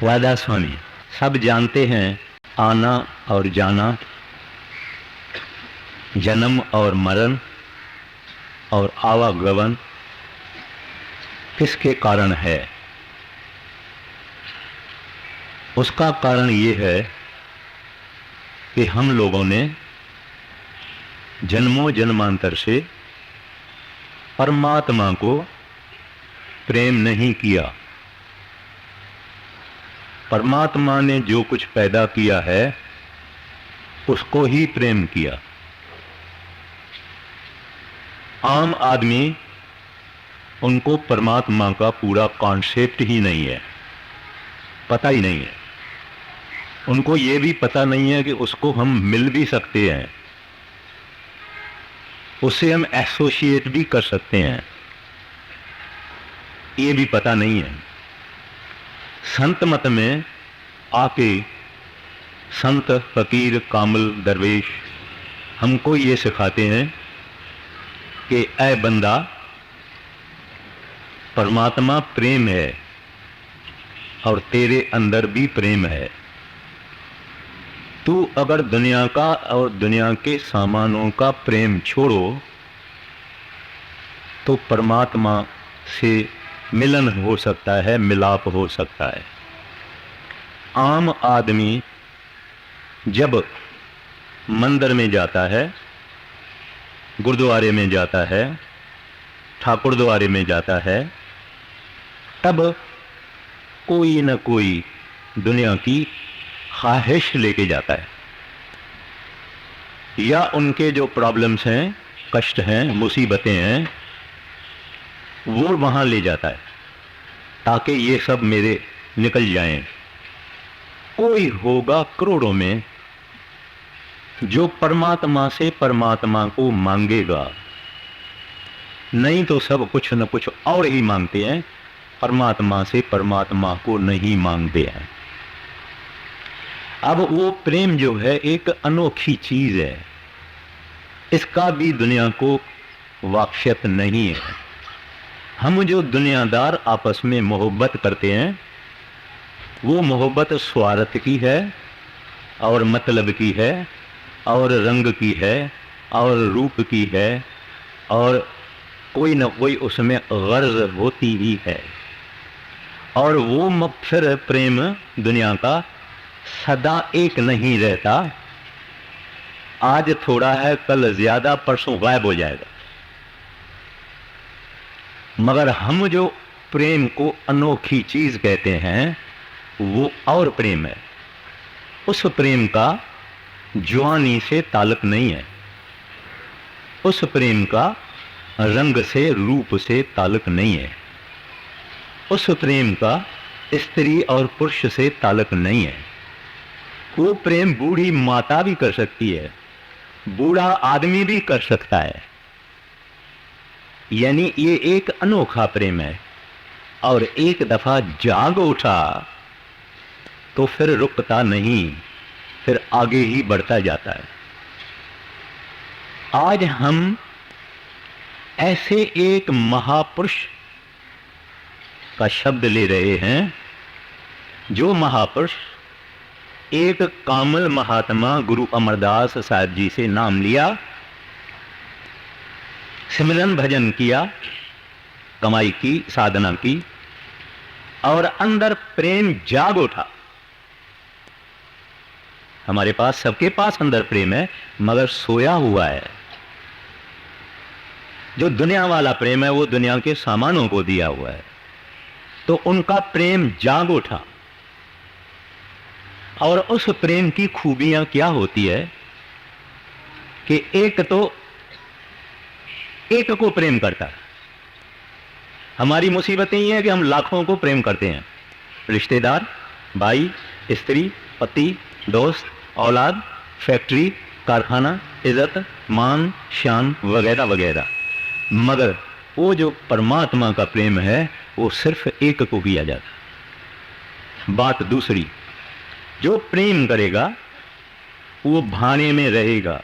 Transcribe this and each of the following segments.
वादा स्वामी, सब जानते हैं आना और जाना, जन्म और मरण और आवागमन किसके कारण है। उसका कारण ये है कि हम लोगों ने जन्मों जन्मांतर से परमात्मा को प्रेम नहीं किया। परमात्मा ने जो कुछ पैदा किया है उसको ही प्रेम किया। आम आदमी, उनको परमात्मा का पूरा कॉन्सेप्ट ही नहीं है, पता ही नहीं है। उनको ये भी पता नहीं है कि उसको हम मिल भी सकते हैं, उससे हम एसोसिएट भी कर सकते हैं, ये भी पता नहीं है। संत मत में आके संत, फकीर, कामिल, दरवेश हमको ये सिखाते हैं कि ऐ बंदा, परमात्मा प्रेम है और तेरे अंदर भी प्रेम है। तू अगर दुनिया का और दुनिया के सामानों का प्रेम छोड़ो तो परमात्मा से मिलन हो सकता है, मिलाप हो सकता है। आम आदमी जब मंदिर में जाता है, गुरुद्वारे में जाता है, ठाकुर द्वारे में जाता है, तब कोई न कोई दुनिया की ख्वाहिश लेके जाता है, या उनके जो प्रॉब्लम्स हैं, कष्ट हैं, मुसीबतें हैं, वो वहां ले जाता है ताकि ये सब मेरे निकल जाएं। कोई होगा करोड़ों में जो परमात्मा से परमात्मा को मांगेगा, नहीं तो सब कुछ न कुछ और ही मांगते हैं, परमात्मा से परमात्मा को नहीं मांगते हैं। अब वो प्रेम जो है एक अनोखी चीज है, इसका भी दुनिया को वाक़ियत नहीं है। हम जो दुनियादार आपस में मोहब्बत करते हैं वो मोहब्बत स्वार्थ की है और मतलब की है और रंग की है और रूप की है और कोई न कोई उसमें गर्ज होती ही है। और वो फिर प्रेम दुनिया का सदा एक नहीं रहता, आज थोड़ा है, कल ज्यादा, परसों गायब हो जाएगा। मगर हम जो प्रेम को अनोखी चीज कहते हैं वो और प्रेम है। उस प्रेम का जवानी से ताल्लुक नहीं है, उस प्रेम का रंग से, रूप से ताल्लुक नहीं है, उस प्रेम का स्त्री और पुरुष से ताल्लुक नहीं है। वो प्रेम बूढ़ी माता भी कर सकती है, बूढ़ा आदमी भी कर सकता है। यानी ये एक अनोखा प्रेम है। और एक दफा जाग उठा तो फिर रुकता नहीं, फिर आगे ही बढ़ता जाता है। आज हम ऐसे एक महापुरुष का शब्द ले रहे हैं, जो महापुरुष एक कामिल महात्मा गुरु अमरदास साहब जी से नाम लिया, सिमरन भजन किया, कमाई की, साधना की, और अंदर प्रेम जाग उठा। हमारे पास, सबके पास अंदर प्रेम है, मगर सोया हुआ है। जो दुनिया वाला प्रेम है वो दुनिया के सामानों को दिया हुआ है। तो उनका प्रेम जाग उठा। और उस प्रेम की खूबियां क्या होती है कि एक तो एक को प्रेम करता है। हमारी मुसीबतें ये है कि हम लाखों को प्रेम करते हैं, रिश्तेदार, भाई, स्त्री, पति, दोस्त, औलाद, फैक्ट्री, कारखाना, इज्जत, मान, शान वगैरह वगैरह। मगर वो जो परमात्मा का प्रेम है वो सिर्फ एक को किया जाता। बात दूसरी, जो प्रेम करेगा वो भाने में रहेगा।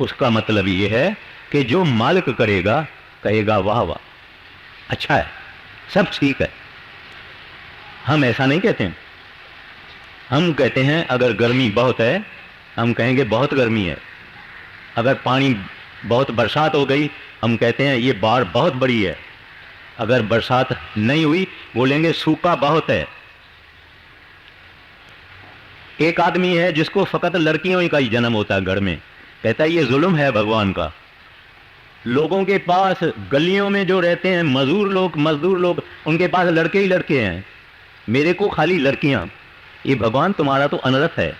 उसका मतलब ये है कि जो मालिक करेगा कहेगा वाह वाह, अच्छा है, सब ठीक है। हम ऐसा नहीं कहते हैं। हम कहते हैं अगर गर्मी बहुत है हम कहेंगे बहुत गर्मी है, अगर पानी बहुत बरसात हो गई हम कहते हैं ये बाढ़ बहुत बड़ी है, अगर बरसात नहीं हुई बोलेंगे सूखा बहुत है। एक आदमी है जिसको फकत लड़कियों का ही जन्म होता है घर में, कहता है ये जुल्म है भगवान का। लोगों के पास गलियों में जो रहते हैं मजदूर लोग उनके पास लड़के ही लड़के हैं, मेरे को खाली लड़कियां। ये भगवान तुम्हारा तो अनर्थ है।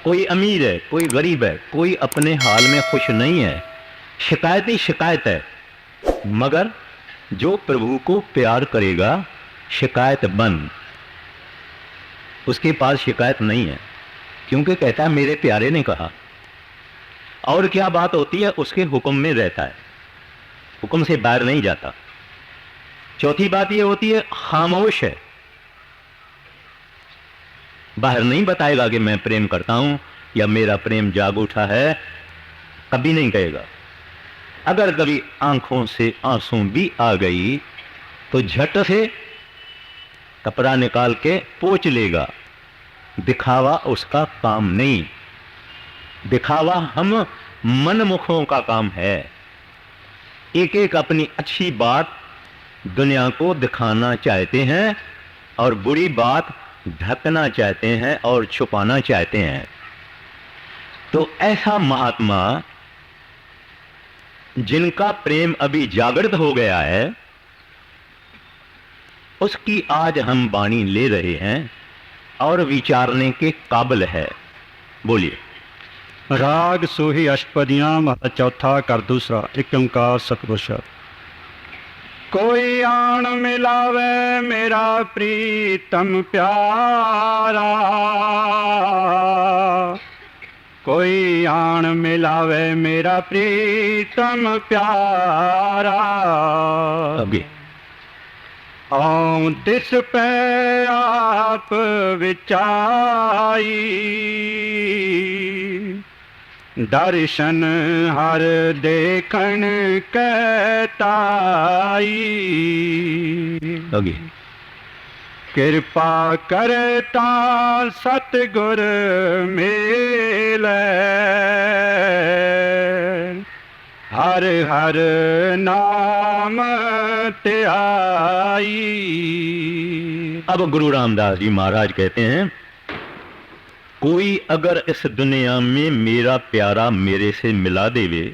कोई अमीर है कोई गरीब है, कोई अपने हाल में खुश नहीं है, शिकायत ही शिकायत है। मगर जो प्रभु को प्यार करेगा शिकायत बंद, उसके पास शिकायत नहीं है, क्योंकि कहता है मेरे प्यारे ने कहा। और क्या बात होती है, उसके हुक्म में रहता है, हुक्म से बाहर नहीं जाता। चौथी बात यह होती है खामोश है, बाहर नहीं बताएगा कि मैं प्रेम करता हूं या मेरा प्रेम जाग उठा है, कभी नहीं कहेगा। अगर कभी आंखों से आंसू भी आ गई तो झट से कपड़ा निकाल के पोंछ लेगा। दिखावा उसका काम नहीं, दिखावा हम मनमुखों का काम है। एक एक अपनी अच्छी बात दुनिया को दिखाना चाहते हैं और बुरी बात ढकना चाहते हैं और छुपाना चाहते हैं। तो ऐसा महात्मा जिनका प्रेम अभी जागृत हो गया है, उसकी आज हम वाणी ले रहे हैं और विचारने के काबिल है। बोलिए। राग सोही अष्टपदियां महला चौथा कर दूसरा। एक ओंकार सतगुर शब्द। कोई आन मिलावे मेरा प्रीतम प्यारा, कोई आन मिलावे मेरा प्रीतम प्यारा। अभी आऊं तिस पे आप विचाई, दर्शन हर देखन कहताई। अगे कृपा करता सतगुर मेले, हर हर नाम त्याई। अब गुरु रामदास जी महाराज कहते हैं कोई अगर इस दुनिया में मेरा प्यारा मेरे से मिला देवे,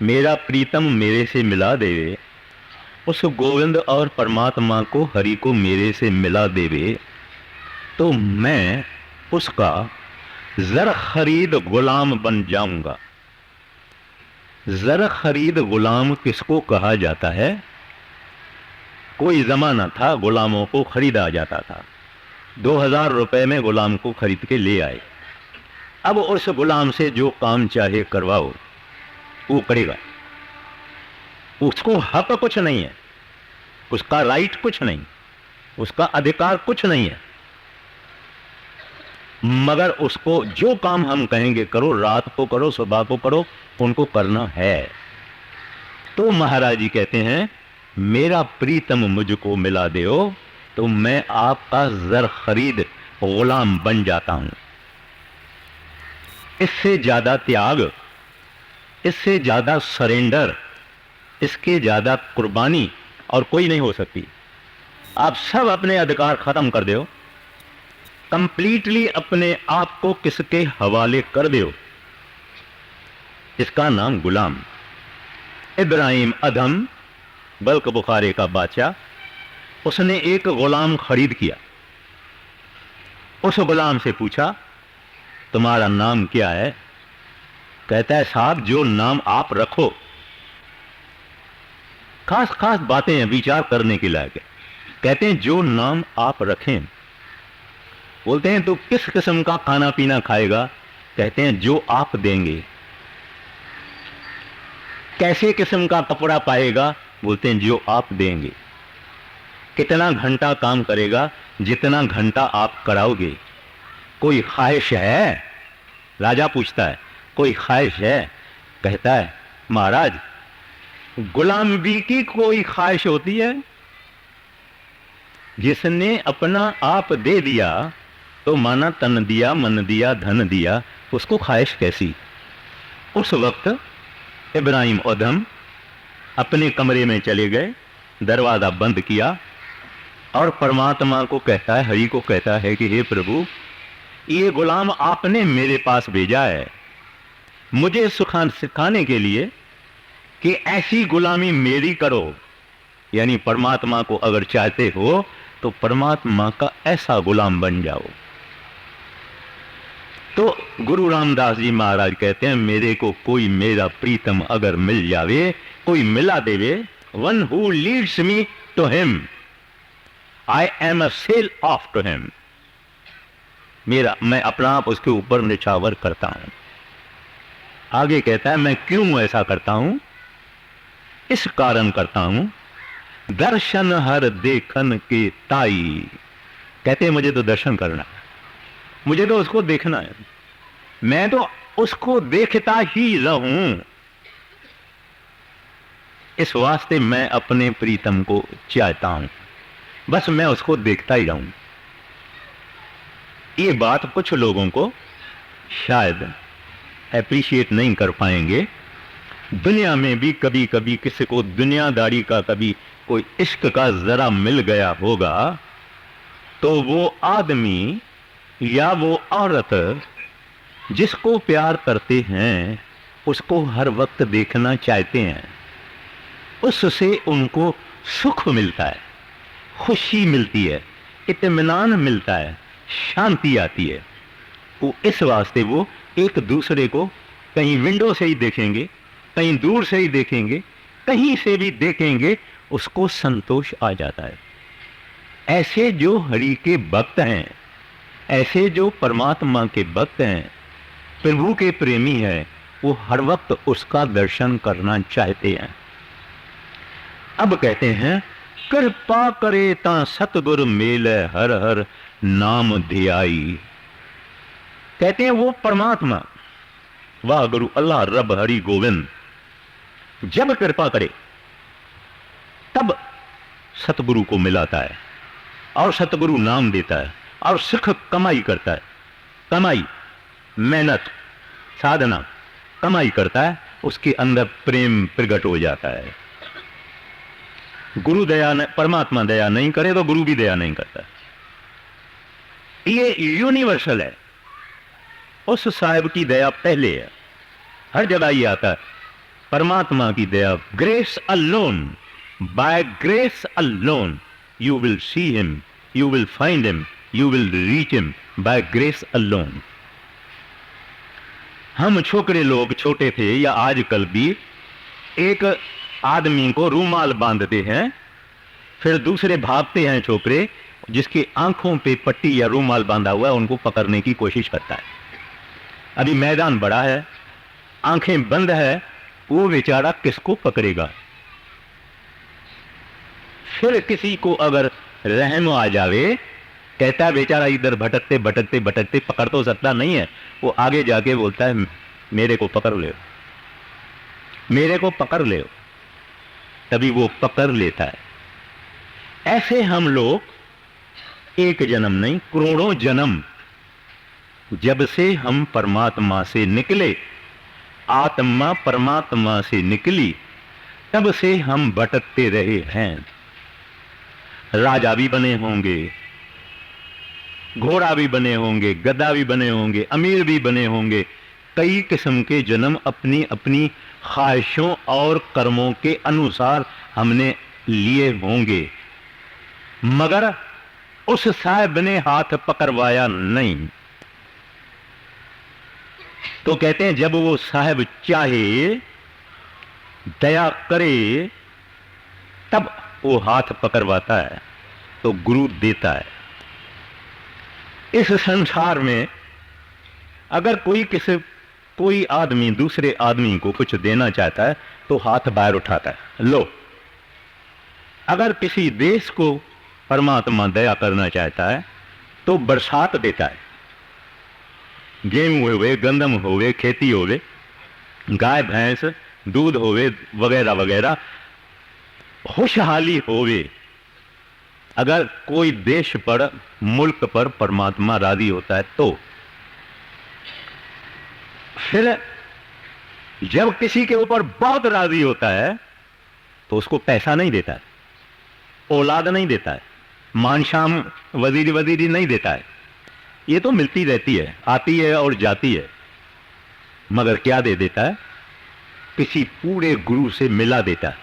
मेरा प्रीतम मेरे से मिला देवे, उस गोविंद और परमात्मा को हरि को मेरे से मिला देवे, तो मैं उसका जर खरीद गुलाम बन जाऊंगा। जर खरीद गुलाम किसको कहा जाता है? कोई जमाना था गुलामों को खरीदा जाता था, 2000 रुपए में गुलाम को खरीद के ले आए। अब उस गुलाम से जो काम चाहे करवाओ वो करेगा, उसको हक कुछ नहीं है, उसका राइट कुछ नहीं, उसका अधिकार कुछ नहीं है, मगर उसको जो काम हम कहेंगे करो, रात को करो सुबह को करो, उनको करना है। तो महाराज जी कहते हैं मेरा प्रीतम मुझको मिला दो तो मैं आपका जर खरीद गुलाम बन जाता हूं। इससे ज्यादा त्याग, इससे ज्यादा सरेंडर, इसके ज्यादा कुर्बानी और कोई नहीं हो सकती। आप सब अपने अधिकार खत्म कर दो, कंप्लीटली अपने आप को किसके हवाले कर दो, इसका नाम गुलाम। इब्राहिम अदम बल्क बुखारे का बादशाह, उसने एक गुलाम खरीद किया। उस गुलाम से पूछा तुम्हारा नाम क्या है? कहता है साहब जो नाम आप रखो। खास खास बातें हैं विचार करने के लायक। कहते हैं जो नाम आप रखें। बोलते हैं तो किस किस्म का खाना पीना खाएगा? कहते हैं जो आप देंगे। कैसे किस्म का कपड़ा पाएगा? बोलते हैं जो आप देंगे। कितना घंटा काम करेगा? जितना घंटा आप कराओगे। कोई ख्वाहिश है? राजा पूछता है कोई ख्वाहिश है? कहता है महाराज गुलामी की कोई ख्वाहिश होती है? जिसने अपना आप दे दिया तो माना तन दिया, मन दिया, धन दिया, उसको ख्वाहिश कैसी। उस वक्त इब्राहिम अदम अपने कमरे में चले गए, दरवाजा बंद किया और परमात्मा को कहता है, हरि को कहता है कि हे प्रभु, ये गुलाम आपने मेरे पास भेजा है मुझे सिखाने के लिए कि ऐसी गुलामी मेरी करो। यानी परमात्मा को अगर चाहते हो तो परमात्मा का ऐसा गुलाम बन जाओ। तो गुरु रामदास जी महाराज कहते हैं, मेरे को कोई मेरा प्रीतम अगर मिल जावे, कोई मिला देवे, one who leads me to him, I am a sell off to him. मैं अपना आप उसके ऊपर निछावर करता हूं। आगे कहता है, मैं क्यों ऐसा करता हूं, इस कारण करता हूं, दर्शन हर देखन के ताई। कहते हैं मुझे तो दर्शन करना है, मुझे तो उसको देखना है, मैं तो उसको देखता ही रहूं। इस वास्ते मैं अपने प्रीतम को चाहता हूं, बस मैं उसको देखता ही रहूं। ये बात कुछ लोगों को शायद एप्रिशिएट नहीं कर पाएंगे। दुनिया में भी कभी कभी किसी को दुनियादारी का, कभी कोई इश्क का जरा मिल गया होगा तो वो आदमी या वो औरत जिसको प्यार करते हैं उसको हर वक्त देखना चाहते हैं। उससे उनको सुख मिलता है, खुशी मिलती है, इत्मीनान मिलता है, शांति आती है। वो इस वास्ते वो एक दूसरे को कहीं विंडो से ही देखेंगे, कहीं दूर से ही देखेंगे, कहीं से भी देखेंगे, उसको संतोष आ जाता है। ऐसे जो हरि के भक्त हैं, ऐसे जो परमात्मा के भक्त हैं, प्रभु के प्रेमी हैं, वो हर वक्त उसका दर्शन करना चाहते हैं। अब कहते हैं, कृपा करे ता सतगुर मेले हर हर नाम ध्याई। कहते हैं वो परमात्मा, वाह गुरु अल्लाह रब हरि गोविंद जब कृपा करे तब सतगुरु को मिलाता है और सतगुरु नाम देता है और सुख कमाई करता है। कमाई, मेहनत, साधना, कमाई करता है, उसके अंदर प्रेम प्रकट हो जाता है। गुरु दया, परमात्मा दया नहीं करे तो गुरु भी दया नहीं करता। ये यूनिवर्सल है। उस साहिब की दया पहले है, हर जगह ये आता है। परमात्मा की दया, grace alone, by grace alone you will see him, you will find him, you will reach him, by grace alone. हम छोकरे लोग छोटे थे या आजकल भी एक आदमी को रूमाल बांधते हैं, फिर दूसरे भागते हैं छोकरे जिसकी आंखों पे पट्टी या रूमाल बांधा हुआ है, उनको पकड़ने की कोशिश करता है। अभी मैदान बड़ा है, आंखें बंद है, वो बेचारा किसको पकड़ेगा। फिर किसी को अगर रहम आ जावे, कहता है बेचारा इधर भटकते भटकते भटकते पकड़ तो सकता नहीं है, वो आगे जाके बोलता है मेरे को पकड़ ले, मेरे को पकड़ ले, तभी वो पकड़ लेता है। ऐसे हम लोग एक जन्म नहीं, करोड़ों जन्म जब से हम परमात्मा से निकले, आत्मा परमात्मा से निकली, तब से हम भटकते रहे हैं। राजा भी बने होंगे, घोड़ा भी बने होंगे, गधा भी बने होंगे, अमीर भी बने होंगे, कई किस्म के जन्म अपनी अपनी ख्वाहिशों और कर्मों के अनुसार हमने लिए होंगे, मगर उस साहिब ने हाथ पकड़वाया नहीं। तो कहते हैं जब वो साहिब चाहे, दया करे, तब वो हाथ पकड़वाता है, तो गुरु देता है। इस संसार में अगर कोई आदमी दूसरे आदमी को कुछ देना चाहता है तो हाथ बाहर उठाता है, लो। अगर किसी देश को परमात्मा दया करना चाहता है तो बरसात देता है, गेहूं होवे, गंदम होवे, खेती होवे, गाय भैंस, दूध होवे, वगैरह वगैरह, खुशहाली होवे, अगर कोई देश पर, मुल्क पर परमात्मा राजी होता है तो फिर जब किसी के ऊपर बहुत राजी होता है तो उसको पैसा नहीं देता है, औलाद नहीं देता है, मानशाम वजीरी वजीरी नहीं देता है। ये तो मिलती रहती है, आती है और जाती है। मगर क्या दे देता है? किसी पूरे गुरु से मिला देता है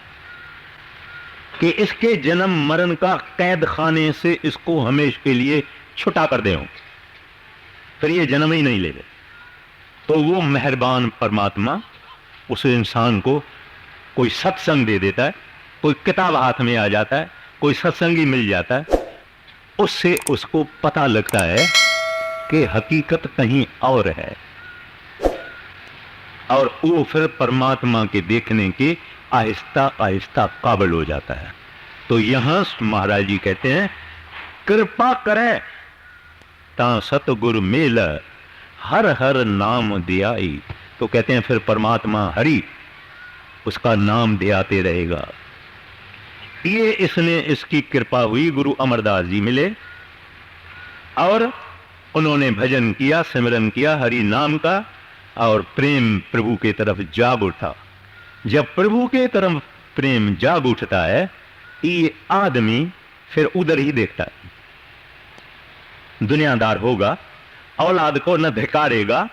कि इसके जन्म मरण का कैद खाने से इसको हमेशा के लिए छुटा कर दे, फिर ये जन्म ही नहीं ले ले। तो वो मेहरबान परमात्मा उस इंसान को कोई सत्संग दे देता है, कोई किताब हाथ में आ जाता है, कोई सत्संगी मिल जाता है, उससे उसको पता लगता है कि हकीकत कहीं और है, और वो फिर परमात्मा के देखने के आहिस्ता आहिस्ता काबिल हो जाता है। तो यहां महाराज जी कहते हैं, कृपा करे ता सतगुरु मेल, हर हर नाम दियाई। तो कहते हैं फिर परमात्मा हरि उसका नाम दियाते रहेगा। ये इसने इसकी कृपा हुई, गुरु अमरदास जी मिले और उन्होंने भजन किया, सिमरन किया हरि नाम का, और प्रेम प्रभु के तरफ जाग उठा। जब प्रभु के तरफ प्रेम जाग उठता है, ये आदमी फिर उधर ही देखता है। दुनियादार होगा, औलाद को न धिकारेगा,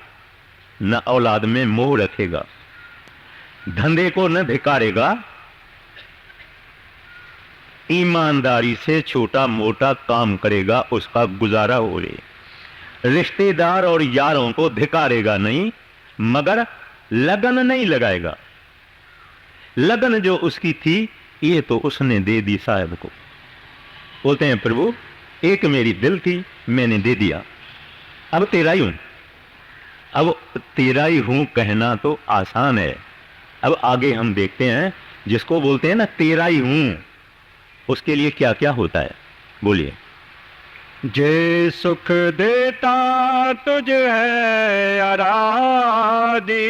न औलाद में मोह रखेगा, धंधे को न धिकारेगा, ईमानदारी से छोटा मोटा काम करेगा, उसका गुजारा हो रहे। रिश्तेदार और यारों को धिकारेगा नहीं, मगर लगन नहीं लगाएगा। लगन जो उसकी थी ये तो उसने दे दी साहब को। बोलते हैं प्रभु एक मेरी दिल थी, मैंने दे दिया, अब तेरा ही हूं। अब तेरा ही हूं कहना तो आसान है, अब आगे हम देखते हैं जिसको बोलते हैं ना तेरा ही हूं, उसके लिए क्या क्या होता है, बोलिए। जे सुख देता तुझ है आराधी,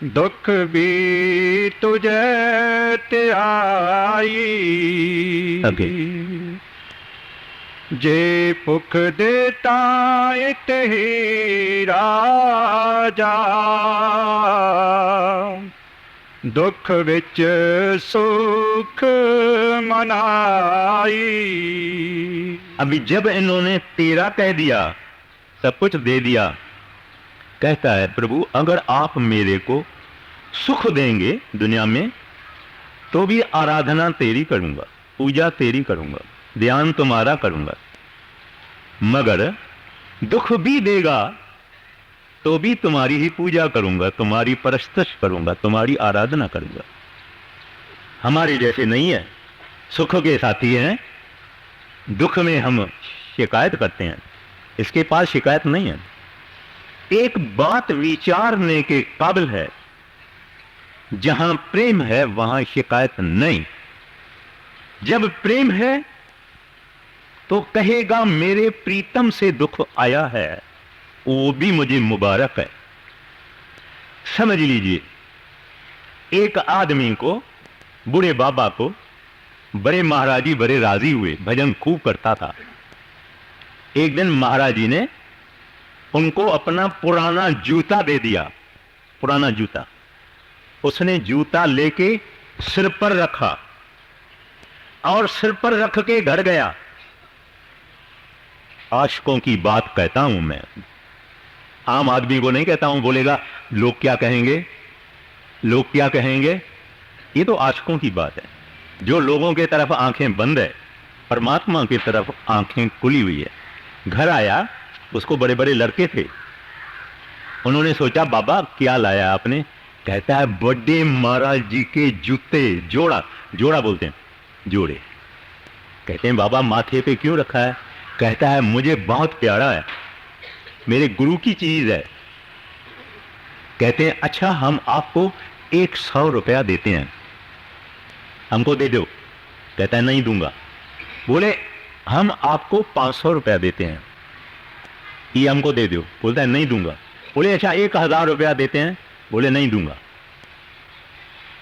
दुख भी तुझे त्याई। जे पुख देता इत ही राजा, दुख विच सुख मनाई। अभी जब इन्होंने तेरा कह दिया, सब कुछ दे दिया, कहता है प्रभु अगर आप मेरे को सुख देंगे दुनिया में तो भी आराधना तेरी करूंगा, पूजा तेरी करूंगा, ध्यान तुम्हारा करूंगा। मगर दुख भी देगा तो भी तुम्हारी ही पूजा करूंगा, तुम्हारी परस्तश करूंगा, तुम्हारी आराधना करूंगा। हमारे जैसे नहीं है, सुख के साथी हैं, दुख में हम शिकायत करते हैं, इसके पास शिकायत नहीं है। एक बात विचारने के काबिल है, जहां प्रेम है वहां शिकायत नहीं। जब प्रेम है तो कहेगा मेरे प्रीतम से दुख आया है, वो भी मुझे मुबारक है। समझ लीजिए, एक आदमी को, बूढ़े बाबा को, बड़े महाराज जी बड़े राजी हुए, भजन खूब करता था। एक दिन महाराज जी ने उनको अपना पुराना जूता दे दिया, पुराना जूता। उसने जूता लेके सिर पर रखा और सिर पर रख के घर गया। आशिकों की बात कहता हूं मैं, आम आदमी को नहीं कहता हूं, बोलेगा लोग क्या कहेंगे, लोग क्या कहेंगे। ये तो आशिकों की बात है, जो लोगों के तरफ आंखें बंद है, परमात्मा की तरफ आंखें खुली हुई है। घर आया, उसको बड़े बड़े लड़के थे, उन्होंने सोचा बाबा क्या लाया आपने। कहता है बड़े महाराज जी के जूते, जोड़ा, जोड़ा बोलते हैं, जोड़े। कहते हैं बाबा माथे पे क्यों रखा है। कहता है मुझे बहुत प्यारा है, मेरे गुरु की चीज है। कहते हैं अच्छा हम आपको 100 रुपया देते हैं, हमको दे दो। कहता है नहीं दूंगा। बोले हम आपको 500 रुपया देते हैं, ये हमको दे दो। बोलता है नहीं दूंगा। बोले अच्छा 1000 रुपया देते हैं। बोले नहीं दूंगा।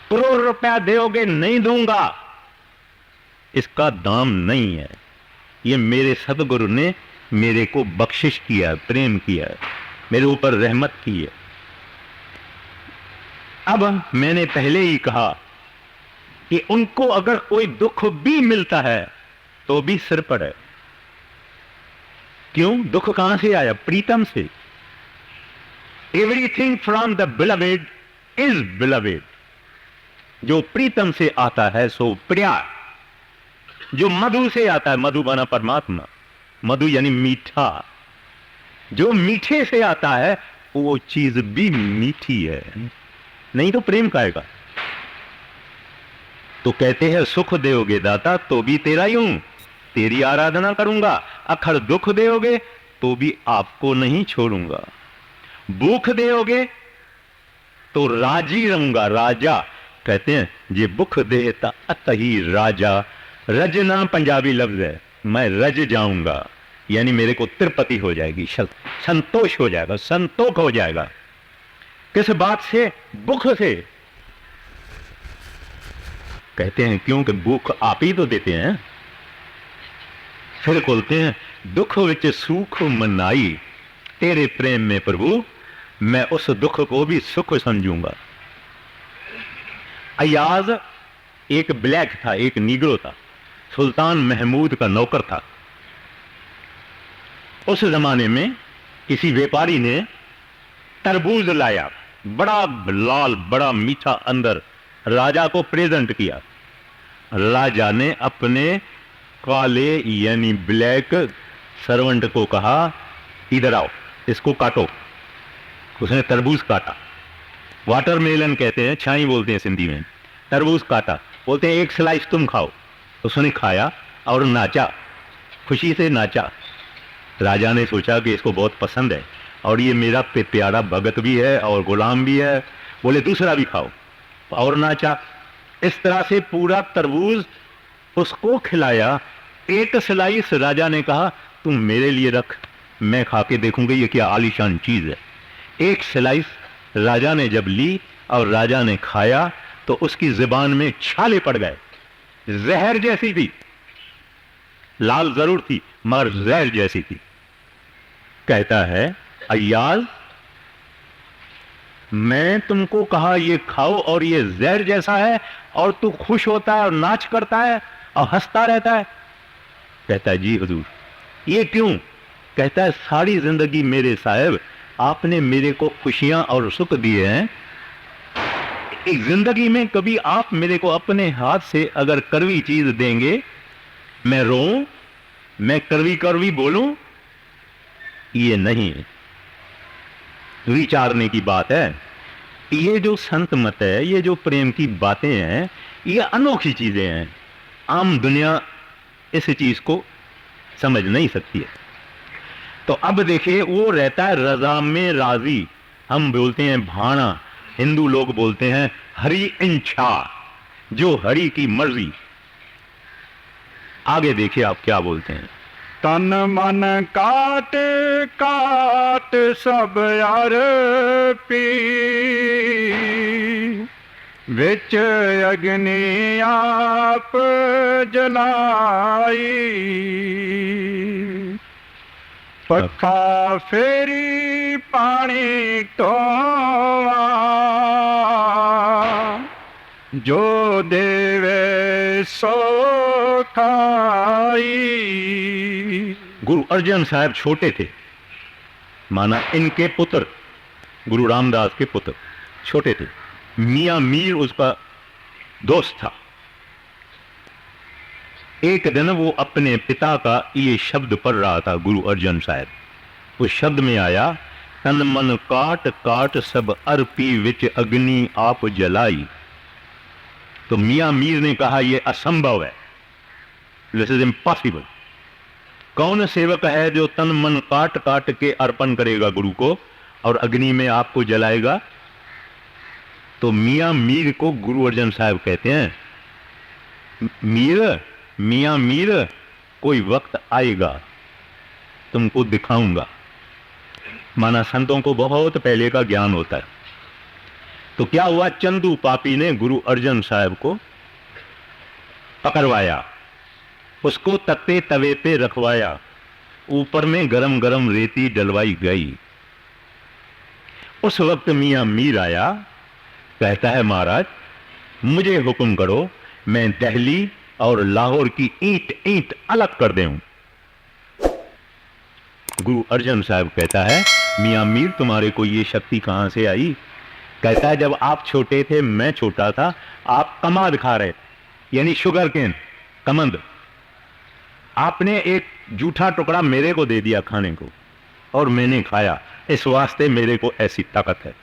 करोड़ रुपया दोगे? नहीं दूंगा। इसका दाम नहीं है। ये मेरे सदगुरु ने मेरे को बख्शिश किया, प्रेम किया, मेरे ऊपर रहमत की है। अब मैंने पहले ही कहा कि उनको अगर कोई दुख भी मिलता है तो भी सिर पर है। क्यों? दुख कहां से आया? प्रीतम से। Everything from the beloved is beloved. जो प्रीतम से आता है सो प्यार। जो मधु से आता है, मधु बना परमात्मा, मधु यानी मीठा, जो मीठे से आता है वो चीज भी मीठी है, नहीं तो प्रेम काएगा। तो कहते हैं सुख देओगे दाता तो भी तेरा ही हूं, तेरी आराधना करूंगा। अखर दुख देओगे तो भी आपको नहीं छोड़ूंगा। भूख देओगे तो राजी रहूंगा। राजा कहते हैं जे भुख देता अतही राजा। रजना पंजाबी लफ्ज है, मैं रज जाऊंगा, यानी मेरे को तृप्ति हो जाएगी, संतोष हो जाएगा, संतोष हो जाएगा। किस बात से? भूख से। कहते हैं क्योंकि भूख आप ही तो देते हैं। फिर बोलते हैं दुख विच सुख मनाई, तेरे प्रेम में प्रभु मैं उस दुख को भी सुख समझूंगा। अयाज एक ब्लैक था, एक नीग्रो था, सुल्तान महमूद का नौकर था। उस जमाने में किसी व्यापारी ने तरबूज लाया, बड़ा लाल, बड़ा मीठा, अंदर राजा को प्रेजेंट किया। राजा ने अपने काले यानी ब्लैक सर्वेंट को कहा इधर आओ, इसको काटो। उसने तरबूज काटा। वाटरमेलन कहते हैं, छाई बोलते हैं सिंधी में। तरबूज काटा, बोलते हैं एक स्लाइस तुम खाओ। उसने खाया और नाचा, खुशी से नाचा। राजा ने सोचा कि इसको बहुत पसंद है और ये मेरा प्यारा भगत भी है और गुलाम भी है, बोले दूसरा भी खाओ, और नाचा। इस तरह से पूरा तरबूज उसको खिलाया। एक स्लाइस राजा ने कहा तुम मेरे लिए रख, मैं खा के देखूंगा ये क्या आलीशान चीज है। एक स्लाइस राजा ने जब ली और राजा ने खाया तो उसकी जुबान में छाले पड़ गए, जहर जैसी थी। लाल जरूर थी मगर जहर जैसी थी। कहता है अय्याज मैं तुमको कहा ये खाओ और ये जहर जैसा है, और तू खुश होता है और नाच करता है और हंसता रहता है। कहता है जी हुजूर। ये क्यों? कहता है सारी जिंदगी मेरे साहब आपने मेरे को खुशियां और सुख दिए हैं। एक जिंदगी में कभी आप मेरे को अपने हाथ से अगर कड़वी चीज देंगे, मैं रोऊं, मैं कड़वी कड़वी बोलूं? ये नहीं है। विचारने की बात है। ये जो संत मत है, ये जो प्रेम की बातें हैं, ये अनोखी चीजें हैं। आम दुनिया इस चीज को समझ नहीं सकती है। तो अब देखिए वो रहता है रजा में राजी। हम बोलते हैं भाना, हिंदू लोग बोलते हैं हरि इच्छा, जो हरि की मर्जी। आगे देखिए आप क्या बोलते हैं। तन मन काट काट सब यार पी, विच अग्नि आप जलाई, पखा फेरी पानी टोवा, जो देवे सो खाई। गुरु अर्जन साहब छोटे थे, माना इनके पुत्र गुरु रामदास के पुत्र छोटे थे। मियां मीर उसका दोस्त था। एक दिन वो अपने पिता का ये शब्द पढ़ रहा था, गुरु अर्जन साहब। उस शब्द में आया तन मन काट काट सब अर्पी विच अग्नि आप जलाई। तो मियां मीर ने कहा यह असंभव है, दिस इज इम्पॉसिबल। कौन सेवक है जो तन मन काट काट के अर्पण करेगा गुरु को और अग्नि में आपको जलाएगा? तो मियां मीर को गुरु अर्जन साहब कहते हैं मियां मीर कोई वक्त आएगा तुमको दिखाऊंगा। माना संतों को बहुत पहले का ज्ञान होता है। तो क्या हुआ, चंदू पापी ने गुरु अर्जन साहब को पकड़वाया उसको तख्ते तवे पे रखवाया, ऊपर में गरम गरम रेती डलवाई गई। उस वक्त मियां मीर आया, कहता है महाराज मुझे हुक्म करो, मैं दिल्ली और लाहौर की ईंट ईंट अलग कर दूं। गुरु अर्जन साहब कहता है मियां मीर तुम्हारे को ये शक्ति कहां से आई? कहता है जब आप छोटे थे, मैं छोटा था, आप कमाद खा रहे, यानी शुगर केन, कमंद। आपने एक जूठा टुकड़ा मेरे को दे दिया खाने को और मैंने खाया, इस वास्ते मेरे को ऐसी ताकत है।